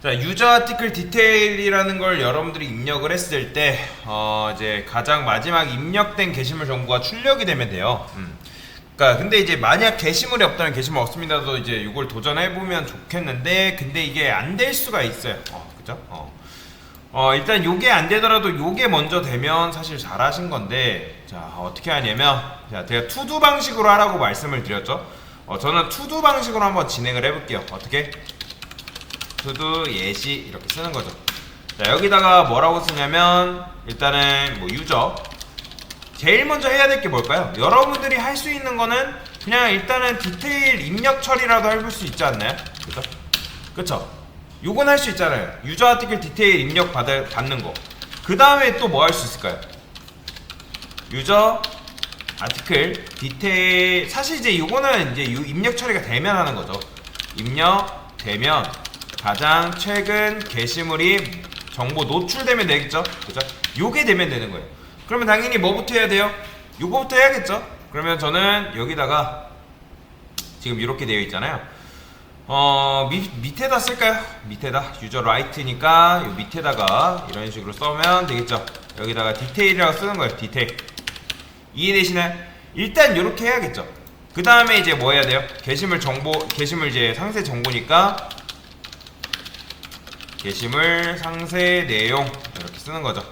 자, 유저 아티클 디테일이라는 걸 여러분들이 입력을 했을 때 이제 가장 마지막 입력된 게시물 정보가 출력이 되면 돼요. 그러니까 근데 이제 만약 게시물이 없다면 게시물 없습니다도 이제 이걸 도전해 보면 좋겠는데, 근데 이게 안 될 수가 있어요. 그죠? 일단 요게 안 되더라도 요게 먼저 되면 사실 잘하신 건데, 자, 어떻게 하냐면, 자, 제가 투두 방식으로 하라고 말씀을 드렸죠. 저는 투두 방식으로 한번 진행을 해볼게요. 어떻게? 투두 예시 이렇게 쓰는 거죠. 자, 여기다가 뭐라고 쓰냐면, 일단은 뭐 유저, 제일 먼저 해야 될 게 뭘까요? 여러분들이 할 수 있는 거는 그냥 일단은 디테일 입력 처리라도 해볼 수 있지 않나요? 그죠? 그쵸? 요건 할 수 있잖아요. 유저 아티클 디테일 입력 받는 거. 그 다음에 또 뭐 할 수 있을까요? 유저 아티클 디테일, 사실 이제 요거는 이제 입력 처리가 되면 하는 거죠. 입력 되면 가장 최근 게시물이 정보 노출되면 되겠죠? 그죠? 요게 되면 되는 거예요. 그러면 당연히 뭐부터 해야 돼요? 요거부터 해야겠죠? 그러면 저는 여기다가 지금 이렇게 되어 있잖아요. 밑에다 쓸까요? 밑에다 유저 라이트니까 요 밑에다가 이런 식으로 써면 되겠죠? 여기다가 디테일이라고 쓰는 거예요. 디테일. 이해되시나요? 일단 요렇게 해야겠죠? 그 다음에 이제 뭐 해야 돼요? 게시물 정보, 게시물 이제 상세 정보니까 게시물 상세 내용 이렇게 쓰는 거죠.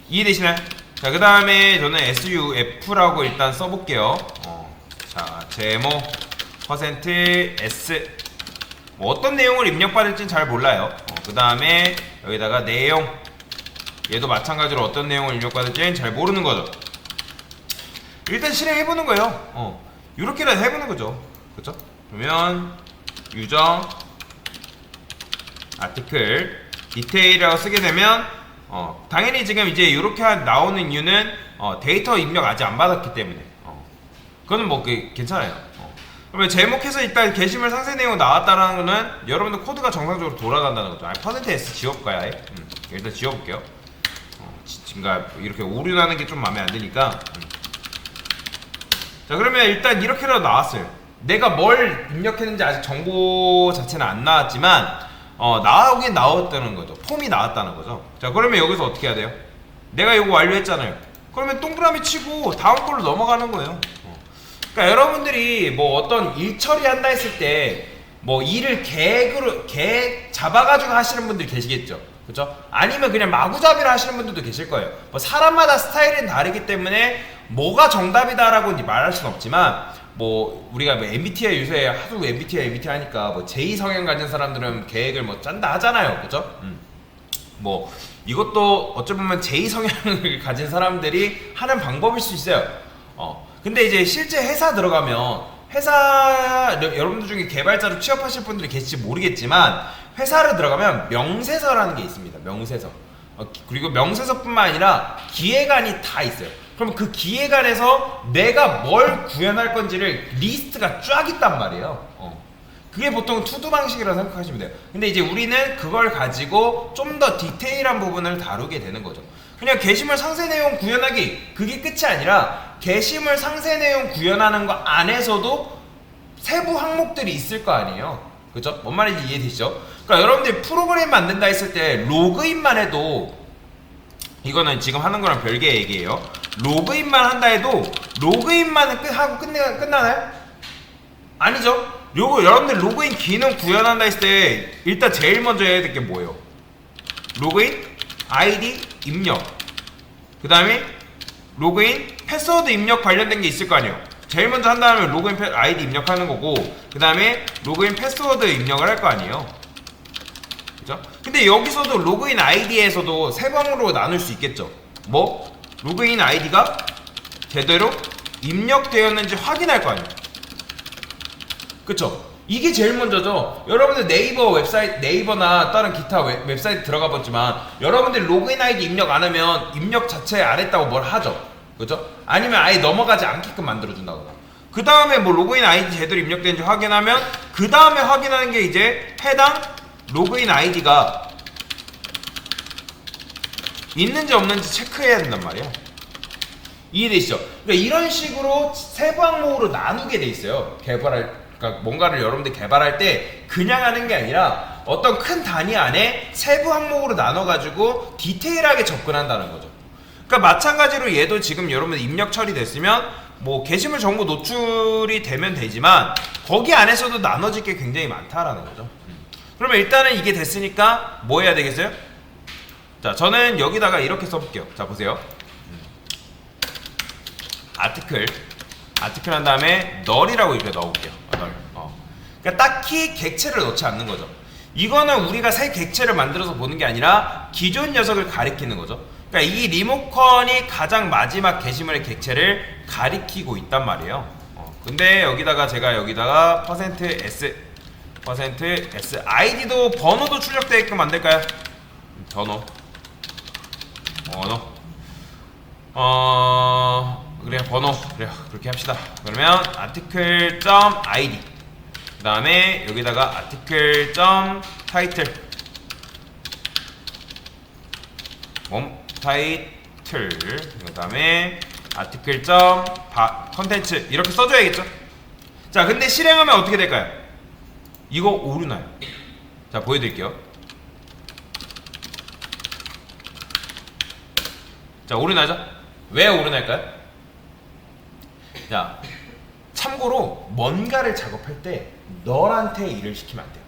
이해되시나요? 자, 그 다음에 저는 SUF라고 일단 써볼게요. 자, 제목 %S 뭐 어떤 내용을 입력받을지는 잘 몰라요. 그 다음에 여기다가 내용, 얘도 마찬가지로 어떤 내용을 입력받을지는 잘 모르는 거죠. 일단 실행해보는 거예요. 이렇게라도 해보는 거죠. 그쵸? 그러면 유저 아티클 디테일이라고 쓰게 되면 당연히 지금 이제 이렇게 나오는 이유는 데이터 입력 아직 안 받았기 때문에 그거는 뭐 괜찮아요. 그러면 제목해서 일단 게시물 상세 내용 나왔다라는 거는 여러분들 코드가 정상적으로 돌아간다는 거죠. %S 지워볼까요? 아예? 일단 지워볼게요. 지금 이렇게 오류 나는 게 좀 마음에 안 드니까. 자, 그러면 일단 이렇게라도 나왔어요. 내가 뭘 입력했는지 아직 정보 자체는 안 나왔지만 나오긴 나왔다는 거죠. 폼이 나왔다는 거죠. 자, 그러면 여기서 어떻게 해야 돼요? 내가 이거 완료했잖아요. 그러면 동그라미 치고 다음 걸로 넘어가는 거예요. 그러니까 여러분들이 뭐 어떤 일 처리한다 했을 때 뭐 일을 계획 잡아가지고 하시는 분들이 계시겠죠. 그죠? 아니면 그냥 마구잡이로 하시는 분들도 계실 거예요. 뭐 사람마다 스타일은 다르기 때문에 뭐가 정답이다라고 말할 수는 없지만, 뭐 우리가 뭐 MBTI 요새 하도 MBTI 하니까 뭐 J 성향 가진 사람들은 계획을 뭐 짠다 하잖아요. 그죠? 뭐 이것도 어찌 보면 J 성향을 가진 사람들이 하는 방법일 수 있어요. 근데 이제 실제 회사 들어가면, 회사 여러분들 중에 개발자로 취업하실 분들이 계실지 모르겠지만 회사를 들어가면 명세서라는 게 있습니다. 명세서. 그리고 명세서뿐만 아니라 기획안이 다 있어요. 그럼 그 기획안에서 내가 뭘 구현할 건지를 리스트가 쫙 있단 말이에요. 그게 보통 투두 방식이라고 생각하시면 돼요. 근데 이제 우리는 그걸 가지고 좀 더 디테일한 부분을 다루게 되는 거죠. 그냥 게시물 상세 내용 구현하기, 그게 끝이 아니라 게시물 상세 내용 구현하는 거 안에서도 세부 항목들이 있을 거 아니에요. 그죠? 뭔 말인지 이해되시죠? 그러니까 여러분들이 프로그램 만든다 했을 때 로그인만 해도, 이거는 지금 하는 거랑 별개의 얘기예요. 로그인만 한다 해도 로그인만 하고 끝나나요? 아니죠? 여러분들 로그인 기능 구현한다 했을 때 일단 제일 먼저 해야 될 게 뭐예요? 로그인, 아이디, 입력. 그 다음에 로그인, 패스워드 입력 관련된 게 있을 거 아니에요. 제일 먼저 한 다음에 로그인 아이디 입력하는 거고, 그 다음에 로그인 패스워드 입력을 할 거 아니에요. 그죠? 근데 여기서도 로그인 아이디에서도 세 방으로 나눌 수 있겠죠. 뭐? 로그인 아이디가 제대로 입력되었는지 확인할 거 아니에요. 그쵸? 이게 제일 먼저죠. 여러분들 네이버 웹사이트, 네이버나 다른 기타 웹사이트 들어가 봤지만 여러분들 로그인 아이디 입력 안 하면 입력 자체 안 했다고 뭘 하죠. 그죠? 아니면 아예 넘어가지 않게끔 만들어준다거나. 그 다음에 뭐 로그인 아이디 제대로 입력되는지 확인하면 그 다음에 확인하는 게 이제 해당 로그인 아이디가 있는지 없는지 체크해야 된단 말이에요. 이해되시죠? 그러니까 이런 식으로 세부 항목으로 나누게 돼 있어요. 그러니까 뭔가를 여러분들 개발할 때 그냥 하는 게 아니라 어떤 큰 단위 안에 세부 항목으로 나눠가지고 디테일하게 접근한다는 거죠. 그러니까 마찬가지로 얘도 지금 여러분 입력 처리됐으면 뭐 게시물 정보 노출이 되면 되지만 거기 안에서도 나눠질 게 굉장히 많다라는 거죠. 그러면 일단은 이게 됐으니까 뭐 해야 되겠어요? 자, 저는 여기다가 이렇게 써볼게요. 자, 보세요. 아티클 한 다음에 널이라고 이렇게 넣어볼게요. 널. 그러니까 딱히 객체를 넣지 않는 거죠. 이거는 우리가 새 객체를 만들어서 보는 게 아니라 기존 녀석을 가리키는 거죠. 그러니까 이 리모컨이 가장 마지막 게시물의 객체를 가리키고 있단 말이에요. 근데 여기다가 제가 여기다가 %s id도 번호도 출력되게끔 만들까요? 번호 그래 번호 그래요. 그렇게 합시다. 그러면 article.id 그 다음에 여기다가 article.title 타이틀 그 다음에 article.content 이렇게 써줘야겠죠. 자, 근데 실행하면 어떻게 될까요? 이거 오류나요. 자, 보여드릴게요. 자, 오류나죠? 왜 오류날까요? 자, 참고로 뭔가를 작업할 때 널한테 일을 시키면 안 돼요.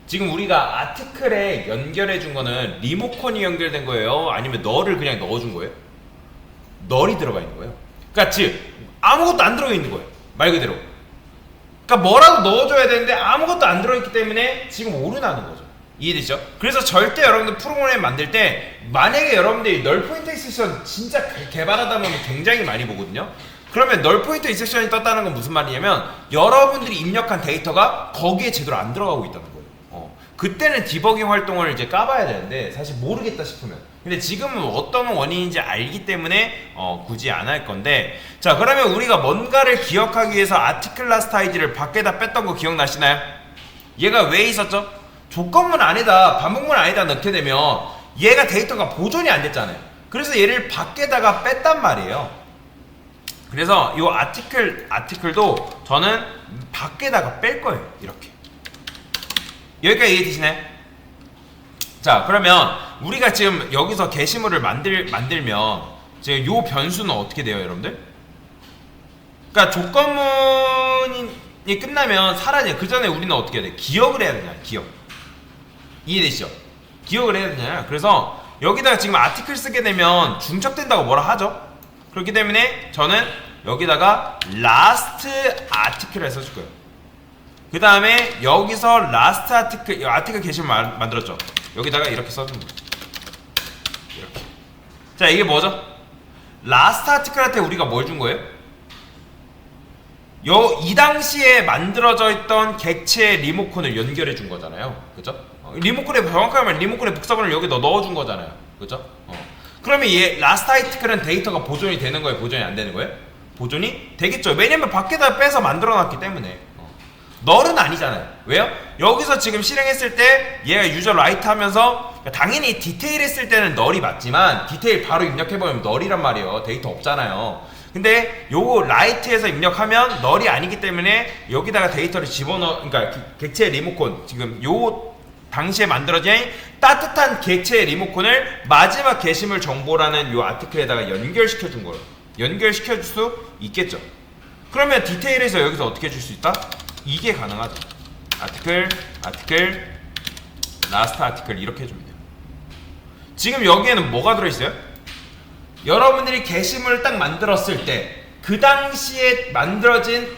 지금 우리가 아티클에 연결해 준 거는 리모컨이 연결된 거예요? 아니면 널을 그냥 넣어준 거예요? 널이 들어가 있는 거예요. 그러니까 즉 아무것도 안 들어 있는 거예요. 말 그대로. 그러니까 뭐라도 넣어줘야 되는데 아무것도 안 들어있기 때문에 지금 오류 나는 거죠. 이해되죠? 그래서 절대 여러분들 프로그램 만들 때 만약에 여러분들이 널 포인터 익셉션 진짜 개발하다 보면 굉장히 많이 보거든요. 그러면 널 포인터 익셉션이 떴다는 건 무슨 말이냐면 여러분들이 입력한 데이터가 거기에 제대로 안 들어가고 있다는 거예요. 그때는 디버깅 활동을 이제 까봐야 되는데 사실 모르겠다 싶으면. 근데 지금은 어떤 원인인지 알기 때문에 굳이 안 할 건데, 자, 그러면 우리가 뭔가를 기억하기 위해서 아티클 라스트 아이디를 밖에다 뺐던 거 기억나시나요? 얘가 왜 있었죠? 조건문 안에다 반복문 안에다 넣게 되면 얘가 데이터가 보존이 안 됐잖아요. 그래서 얘를 밖에다가 뺐단 말이에요. 그래서 이 아티클도 저는 밖에다가 뺄 거예요. 이렇게. 여기까지 이해되시나요? 자, 그러면 우리가 지금 여기서 게시물을 만들면 지금 요 변수는 어떻게 돼요, 여러분들? 그러니까 조건문이 끝나면 사라져요. 그 전에 우리는 어떻게 해야 돼? 기억을 해야 되냐? 기억. 이해되시죠? 기억을 해야 되냐? 그래서 여기다가 지금 아티클 쓰게 되면 중첩된다고 뭐라 하죠? 그렇기 때문에 저는 여기다가 last article을 써줄 거예요. 그 다음에 여기서 last 아티클 게시물 만들었죠? 여기다가 이렇게 써준 거예요. 이렇게. 자, 이게 뭐죠? last article한테 우리가 뭘 준 거예요? 이 당시에 만들어져 있던 객체의 리모컨을 연결해 준 거잖아요. 그죠? 리모컨에 정확하게 말하면 리모컨의 복사본을 여기다 넣어준 거잖아요. 그죠? 그러면 얘 last article은 데이터가 보존이 되는 거예요? 보존이 안 되는 거예요? 보존이 되겠죠. 왜냐면 밖에다 빼서 만들어 놨기 때문에. 널은 아니잖아요. 왜요? 여기서 지금 실행했을 때 얘가 유저 라이트 하면서 당연히 디테일 했을 때는 널이 맞지만 디테일 바로 입력해보면 널이란 말이에요. 데이터 없잖아요. 근데 요거 라이트에서 입력하면 널이 아니기 때문에 여기다가 데이터를 집어넣어, 그러니까 객체 리모컨 지금 요 당시에 만들어진 따뜻한 객체 리모컨을 마지막 게시물 정보라는 요 아티클에다가 연결시켜 준 거예요. 연결시켜 줄 수 있겠죠. 그러면 디테일에서 여기서 어떻게 줄 수 있다? 이게 가능하죠. 아티클, 라스트 아티클 이렇게 해주면 돼요. 지금 여기에는 뭐가 들어있어요? 여러분들이 게시물을 딱 만들었을 때 그 당시에 만들어진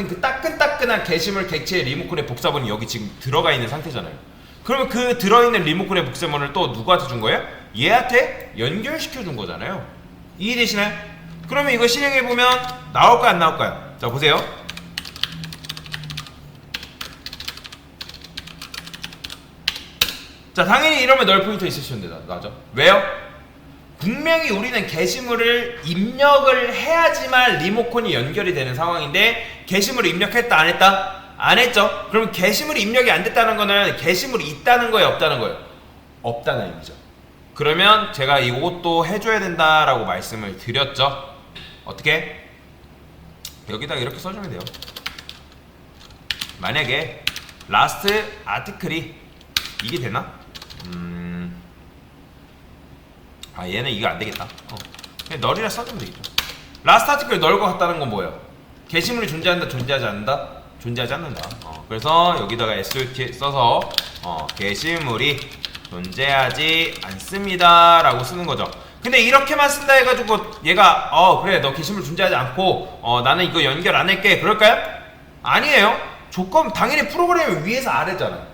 그 따끈따끈한 게시물 객체의 리모컨의 복사본이 여기 지금 들어가 있는 상태잖아요. 그러면 그 들어있는 리모컨의 복사본을 또 누구한테 준 거예요? 얘한테 연결시켜 준 거잖아요. 이해되시나요? 그러면 이거 실행해보면 나올까요, 안 나올까요? 자, 보세요. 자, 당연히 이러면 널 포인터 있으시면 되죠. 맞아. 왜요? 분명히 우리는 게시물을 입력을 해야지만 리모컨이 연결이 되는 상황인데 게시물을 입력했다 안 했다? 안 했죠. 그럼 게시물이 입력이 안 됐다는 거는 게시물이 있다는 거예요, 없다는 거예요? 없다는 의미죠. 그러면 제가 이것도 해줘야 된다라고 말씀을 드렸죠. 어떻게? 여기다가 이렇게 써주면 돼요. 만약에 라스트 아티클이 이게 되나? 아 얘는 이거 안 되겠다. 그냥 널이라 써주면 되겠죠. 라스트 아티클 널과 같다는 건 뭐예요? 게시물이 존재한다, 존재하지 않는다? 존재하지 않는다. 그래서 여기다가 SOT 써서 게시물이 존재하지 않습니다 라고 쓰는 거죠. 근데 이렇게만 쓴다 해가지고 얘가 그래 너 게시물 존재하지 않고 나는 이거 연결 안 할게 그럴까요? 아니에요. 조건 당연히 프로그램이 위에서 아래잖아요.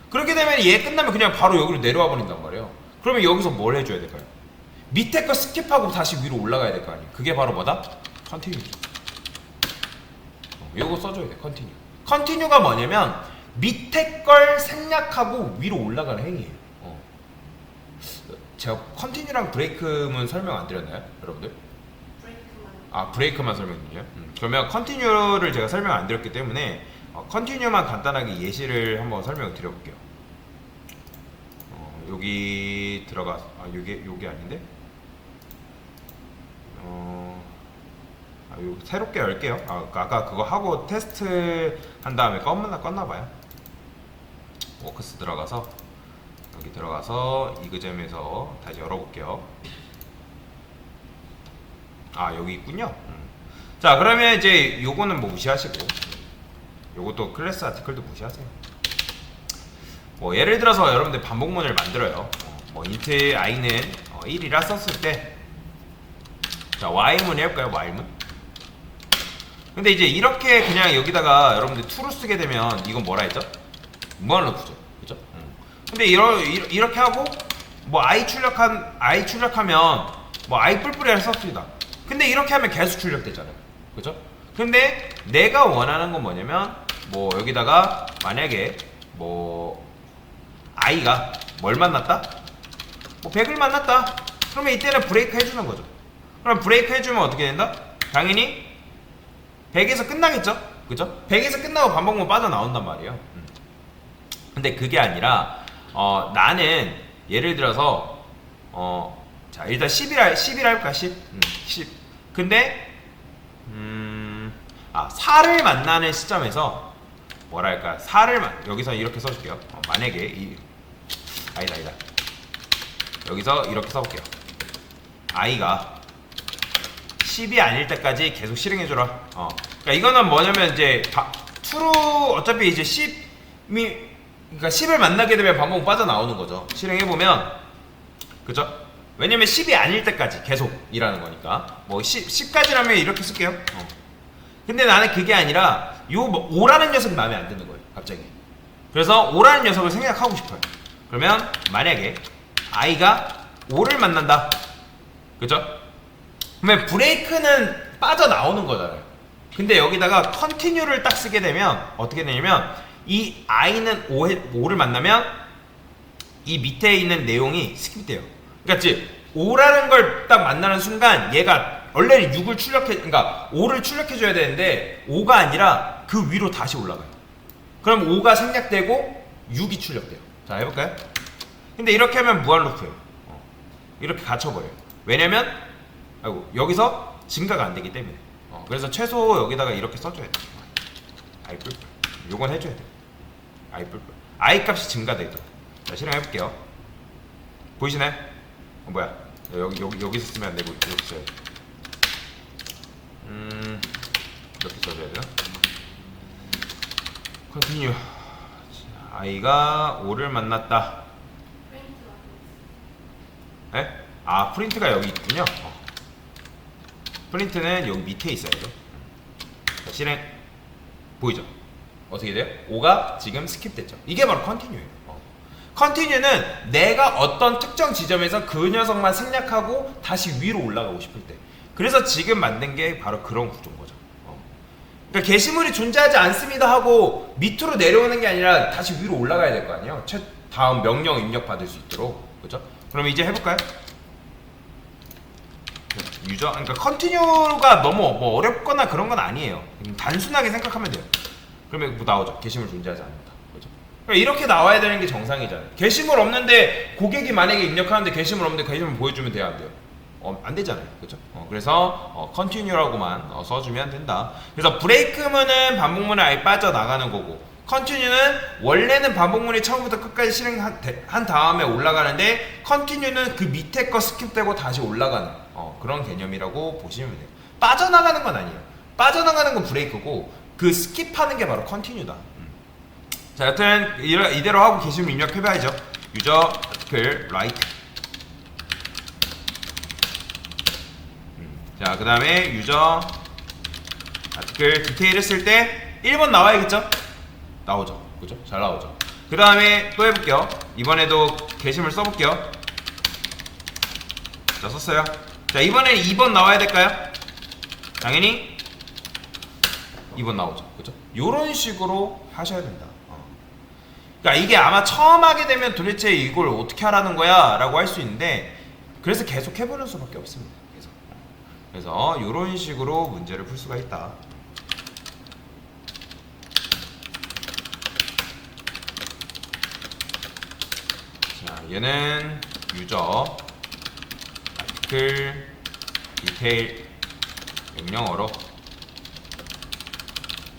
그렇게 되면 얘 끝나면 그냥 바로 여기로 내려와 버린단 말이에요. 그러면 여기서 뭘 해줘야 될까요? 밑에 거 스킵하고 다시 위로 올라가야 될 거 아니에요. 그게 바로 뭐다? 컨티뉴죠. 요거 써줘야 돼. 컨티뉴. 컨티뉴가 뭐냐면 밑에 걸 생략하고 위로 올라가는 행위예요. 제가 컨티뉴랑 브레이크문 설명 안 드렸나요? 여러분들? 브레이크만 설명드려요? 그러면 컨티뉴를 제가 설명 안 드렸기 때문에 컨티뉴만 간단하게 예시를 한번 설명을 드려볼게요. 여기 들어가 요게 아닌데? 요 새롭게 열게요. 아까 그거 하고 테스트 한 다음에 껐나봐요. 워크스 들어가서 여기 들어가서 이그잼에서 다시 열어볼게요. 여기 있군요. 자 그러면 이제 요거는 뭐 무시하시고 요것도 클래스 아티클도 무시하세요. 뭐 예를 들어서 여러분들 반복문을 만들어요. 뭐 int i는 1이라 썼을 때 자 while문 해볼까요? while문. 근데 이제 이렇게 그냥 여기다가 여러분들 to로 쓰게 되면 이건 뭐라 했죠? 무한 루프죠. 그죠? 근데 이렇게 하고 뭐 i 출력하면 뭐 i 뿔뿔이라 썼습니다. 근데 이렇게 하면 계속 출력되잖아요. 그죠? 근데 내가 원하는 건 뭐냐면 뭐 여기다가 만약에 뭐 i가 뭘 만났다? 뭐 100을 만났다. 그러면 이때는 브레이크 해주는 거죠. 그럼 브레이크 해주면 어떻게 된다? 당연히 100에서 끝나겠죠? 그죠? 100에서 끝나고 반복문 빠져나온단 말이에요. 근데 그게 아니라 나는 예를 들어서 자 일단 10일 할까? 10? 10 근데 4를 만나는 시점에서 뭐랄까 4를 여기서 이렇게 써줄게요. 만약에 아니다 여기서 이렇게 써볼게요. i가 10이 아닐 때까지 계속 실행해줘라. 그러니까 이거는 뭐냐면 이제 true 어차피 이제 그러니까 10을 만나게 되면 반복 빠져나오는 거죠. 실행해보면 그죠? 왜냐면 10이 아닐 때까지 계속 일하는 거니까 뭐 10까지라면 이렇게 쓸게요. 근데 나는 그게 아니라 요 5라는 녀석이 마음에 안 드는 거예요. 갑자기. 그래서 5라는 녀석을 생략하고 싶어요. 그러면 만약에 i가 5를 만난다. 그죠? 그러면 브레이크는 빠져나오는 거잖아요. 근데 여기다가 컨티뉴를 딱 쓰게 되면 어떻게 되냐면 이 i는 5를 만나면 이 밑에 있는 내용이 스킵돼요. 그러니까 5라는 걸 딱 만나는 순간 얘가 원래는 6을 그러니까 5를 출력해줘야 되는데 5가 아니라 그 위로 다시 올라가요. 그럼 5가 생략되고 6이 출력돼요. 자 해볼까요? 근데 이렇게 하면 무한 루프예요. 이렇게 갇혀버려요. 왜냐면 여기서 증가가 안 되기 때문에. 그래서 최소 여기다가 이렇게 써줘야 돼. i 뿔뿔. 요건 해줘야 돼. i 뿔뿔. i 값이 증가되죠. 자 실행해볼게요. 보이시나요? 뭐야? 여기서 쓰면 안 되고 이렇게 써야 돼. 이렇게 써줘야 돼요. 컨티뉴. i가 5를 만났다. 에? 프린트가 여기 있군요. 프린트는 여기 밑에 있어야죠. 자, 실행 보이죠? 어떻게 돼요? 5가 지금 스킵됐죠. 이게 바로 컨티뉴예요. 컨티뉴는 내가 어떤 특정 지점에서 그 녀석만 생략하고 다시 위로 올라가고 싶을 때. 그래서 지금 만든 게 바로 그런 구조인 거죠. 그러니까 게시물이 존재하지 않습니다 하고 밑으로 내려오는 게 아니라 다시 위로 올라가야 될 거 아니에요. 다음 명령 입력 받을 수 있도록. 그죠? 그럼 이제 해볼까요? 유저, 그러니까 컨티뉴가 너무 뭐 어렵거나 그런 건 아니에요. 단순하게 생각하면 돼요. 그러면 뭐 나오죠. 게시물 존재하지 않는다. 그죠? 그러니까 이렇게 나와야 되는 게 정상이잖아요. 게시물 없는데 고객이 만약에 입력하는데 게시물 없는데 게시물 보여주면 돼요, 안 돼요? 안 되잖아요. 그죠? 그래서 continue라고만 써주면 된다. 그래서 브레이크문은 반복문에 아예 빠져나가는 거고 컨티뉴는 원래는 반복문이 처음부터 끝까지 실행한 다음에 올라가는데 컨티뉴는 그 밑에 거 스킵되고 다시 올라가는 그런 개념이라고 보시면 돼요. 빠져나가는 건 아니에요. 빠져나가는 건 브레이크고 그 스킵하는 게 바로 컨티뉴다. 자, 여튼 이대로 하고 게시물 입력해봐야죠. 유저 아티클 라이트. 자, 그 다음에 유저 아티클 디테일을 쓸 때 1번 나와야겠죠? 나오죠. 그죠? 잘 나오죠. 그 다음에 또 해볼게요. 이번에도 게시물 써볼게요. 자, 썼어요. 자, 이번엔 2번 나와야 될까요? 당연히 2번 나오죠. 그죠? 요런 식으로 하셔야 된다. 그러니까 이게 아마 처음 하게 되면 도대체 이걸 어떻게 하라는 거야? 라고 할 수 있는데 그래서 계속 해보는 수밖에 없습니다. 그래서 요런 식으로 문제를 풀 수가 있다. 자, 얘는 유저 아티클 디테일 명령어로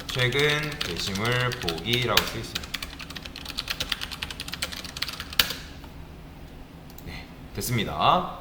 최근 게시물 보기라고 쓰여 있습니다. 네, 됐습니다.